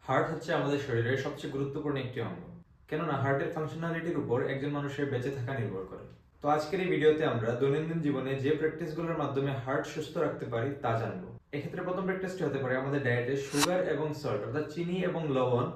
Heart হচ্ছে আমাদের শরীরের সবচেয়ে গুরুত্বপূর্ণ একটি অঙ্গ। কেননা হার্টের ফাংশনালিটির উপর একজন মানুষের বেঁচে থাকা নির্ভর করে। তো আজকের এই ভিডিওতে আমরা দৈনন্দিন জীবনে যে প্র্যাকটিসগুলোর মাধ্যমে হার্ট সুস্থ রাখতে পারি তা জানবো। এক্ষেত্রে প্রথম প্র্যাকটিসটি হতে পারে আমাদের ডায়েটে সুগার এবং সল্ট অর্থাৎ চিনি এবং লবণ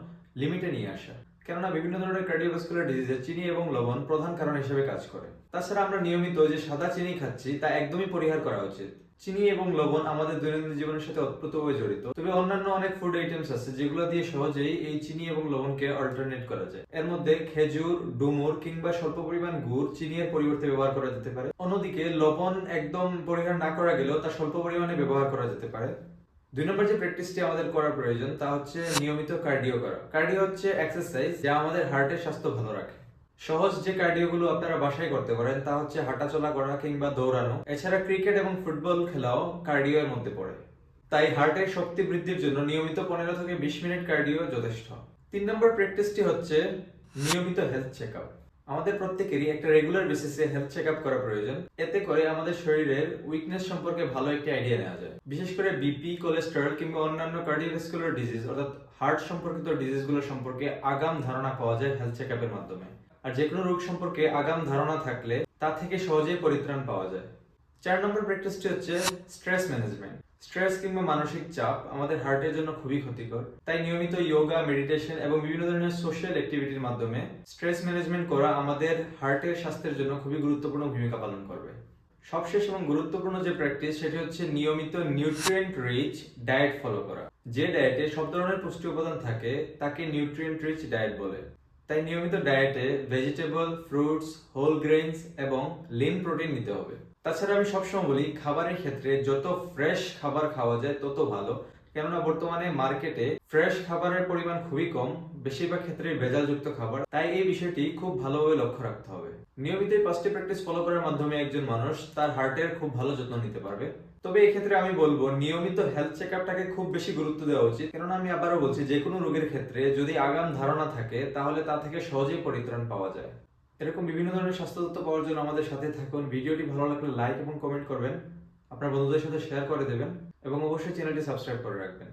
লিমিটে নিয়ে আসা। কেননা বিভিন্ন ধরনের কার্ডিওভাস্কুলার ডিজিজে চিনি এবং লবণ প্রধান কারণ হিসেবে কাজ করে। তাছাড়া আমরা নিয়মিত যে সাদা চিনি খাচ্ছি তা একদমই পরিহার করা উচিত। চিনি এবং লবণ আমাদের দৈনন্দিন জীবনের সাথে ওতপ্রোতভাবে জড়িত, তবে অন্যান্য অনেক ফুড আইটেমস আছে যেগুলো দিয়ে সহজেই এই চিনি এবং লবণকে অল্টারনেট করা যায়। এর মধ্যে খেজুর, ডুমুর কিংবা স্বল্প পরিমাণ গুড় চিনি এর পরিবর্তে ব্যবহার করা যেতে পারে। অন্যদিকে লবণ একদম পরিহার না করা গেলেও তা স্বল্প পরিমাণে ব্যবহার করা যেতে পারে। 2 নম্বর যে প্র্যাকটিসটি আমাদের করা প্রয়োজন তা হচ্ছে নিয়মিত কার্ডিও করা। কার্ডিও হচ্ছে এক্সারসাইজ যা আমাদের হার্টের স্বাস্থ্য ভালো রাখে। সহজ যে কার্ডিওগুলো আপনারা বাসায় করতে পারেন তা হচ্ছে হাঁটাচলা করা কিংবা দৌড়ানো। এছাড়া ক্রিকেট এবং ফুটবল খেলাও কার্ডিও এর মধ্যে পড়ে। তাই হার্টের শক্তি বৃদ্ধির জন্য নিয়মিত 15 থেকে 20 মিনিট কার্ডিও যথেষ্ট। 3 নম্বর প্র্যাকটিসটি হচ্ছে নিয়মিত হেলথ চেকআপ। আমাদের প্রত্যেকেরই একটা রেগুলার বেসিসে হেলথ চেকআপ করা প্রয়োজন। এতে করে আমাদের শরীরের উইকনেস সম্পর্কে ভালো একটি আইডিয়া নেওয়া যায়। বিশেষ করে বিপি, কোলেস্টেরল কিংবা অন্যান্য কার্ডিওভাস্কুলার ডিজিজ অর্থাৎ হার্ট সম্পর্কিত ডিজিজগুলো সম্পর্কে আগাম ধারণা পাওয়া যায় হেলথ চেকআপের মাধ্যমে। আর যে কোনো রোগ সম্পর্কে আগাম ধারণা থাকলে তা থেকে সহজেই পরিত্রাণ পাওয়া যায়। 4 নম্বর প্র্যাকটিসটি হচ্ছে স্ট্রেস ম্যানেজমেন্ট। স্ট্রেস কিংবা মানসিক চাপ আমাদের হার্টের জন্য খুবই ক্ষতিকর। তাই নিয়মিত যোগা, মেডিটেশন এবং বিভিন্ন ধরনের সোশ্যাল অ্যাক্টিভিটির মাধ্যমে স্ট্রেস ম্যানেজমেন্ট করা আমাদের হার্টের স্বাস্থ্যের জন্য খুবই গুরুত্বপূর্ণ ভূমিকা পালন করবে। সবশেষ এবং গুরুত্বপূর্ণ যে প্র্যাকটিস সেটি হচ্ছে নিয়মিত নিউট্রিয়েন্ট রিচ ডায়েট ফলো করা। যে ডায়েটে সব ধরনের পুষ্টি উপাদান থাকে তাকে নিউট্রিয়েন্ট রিচ ডায়েট বলে। তাই নিয়মিত ডায়েটে ভেজিটেবল, ফ্রুটস, হোল গ্রেইনস এবং লিন প্রোটিন নিতে হবে। তাছাড়া আমি সবসময় বলি খাবারের ক্ষেত্রে যত ফ্রেশ খাবার খাওয়া যায় তত ভালো। কেননা বর্তমানে মার্কেটে ফ্রেশ খাবারের পরিমাণ খুবই কম, বেশিরভাগ ক্ষেত্রে ভেজালযুক্ত খাবার। তাই এই বিষয়টি খুব ভালোভাবে লক্ষ্য রাখতে হবে। নিয়মিত এই 5টি প্র্যাকটিস ফলো করার মাধ্যমে একজন মানুষ তার হার্টের খুব ভালো যত্ন নিতে পারবে। তবে এই ক্ষেত্রে আমি বলবো নিয়মিত হেলথ চেকআপটাকে খুব বেশি গুরুত্ব দেওয়া উচিত। কেননা আমি আবারও বলছি যে কোনো রোগের ক্ষেত্রে যদি আগাম ধারণা থাকে তাহলে তা থেকে সহজেই পরিত্রাণ পাওয়া যায়। এরকম বিভিন্ন ধরনের স্বাস্থ্য তথ্য পাওয়ার জন্য আমাদের সাথে থাকুন। ভিডিওটি ভালো লাগলে লাইক এবং কমেন্ট করবেন, আপনার বন্ধুদের সাথে শেয়ার করে দেবেন এবং অবশ্যই চ্যানেলটি সাবস্ক্রাইব করে রাখবেন।